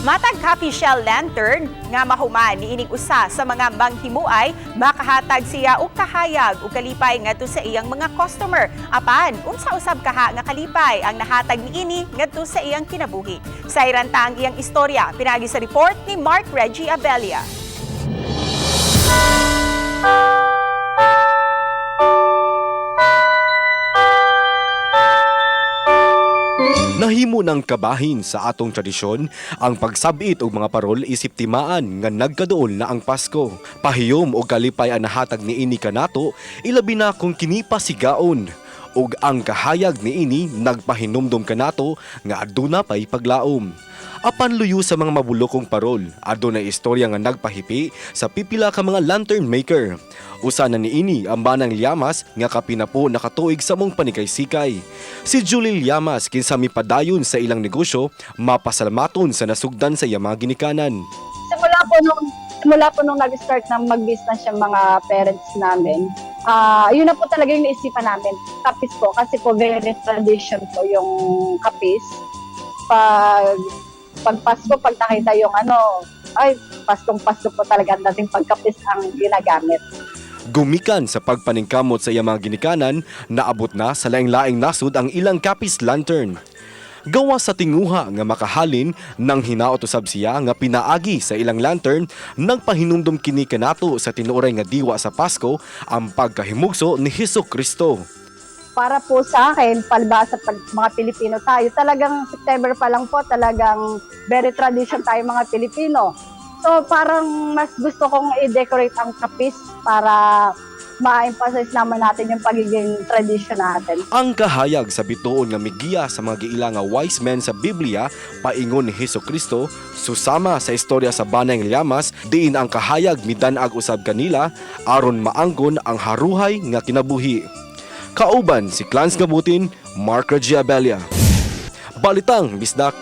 Matag coffee shell lantern nga mahuman niining usa sa mga manghimuay makahatag siya og kahayag ug kalipay ngadto sa iyang mga customer. Apan unsa usab kaha nga kalipay ang nahatag niini ngadto sa iyang kinabuhi. Sa iranta ang iyang istorya pinagi sa report ni Mark Reggie Abelia. Nahimo ng kabahin sa atong tradisyon ang pagsabit og mga parol isip timaan nga nagkaduol na ang Pasko. Pahiyom og kalipay ang nahatag niini kanato, ilabi na kung kini pa sigaon. Ug ang kahayag niini nagpahinumdom kanato nga aduna pay paglaom. Apan luyo sa mga mabulokong parol, adunay istorya nga nagpahipi sa pipila ka mga lantern maker. Usa na niini ang banang Llamas nga kapinapo nakatuig sa mong panikay-sikay. Si Julie Llamas kinsa mipadayon sa ilang negosyo, mapasalamaton sa nasugdan sa iyang mga ginikanan. Simula po nung nag-start na mag-business yung mga parents namin, yun na po talaga yung naisipan namin. Kapis po, kasi po very tradition po yung kapis. Pag Pasko, pag nakita yung Paskong-Pasko po talaga ang dating pagkapis ang ginagamit. Gumikan sa pagpaningkamot sa iyang mga ginikanan, naabot na sa laing-laing nasud ang ilang kapis lantern. Gawa sa tinguha nga makahalin nang hinaot usab siya nga pinaagi sa ilang lantern, nagpahinumdom kini kanato sa tinuoray nga diwa sa Pasko ang pagkahimugso ni Hesukristo. Para po sa akin, palibhasa pag mga Pilipino tayo, talagang September pa lang po, talagang very tradition tayo mga Pilipino. So parang mas gusto kong i-decorate ang kapis para ma-emphasize naman natin yung pagiging tradition natin. Ang kahayag sa bituon nga migiya sa mga giila nga wise men sa Biblia, paingon ni Hesukristo, susama sa istorya sa banang Llamas, diin ang kahayag midan-ag usab kanila aron maanggon ang haruhay nga kinabuhi. Kauban si Clans Gabutin, Mark Reggie Abelia. Balitang Bisdak.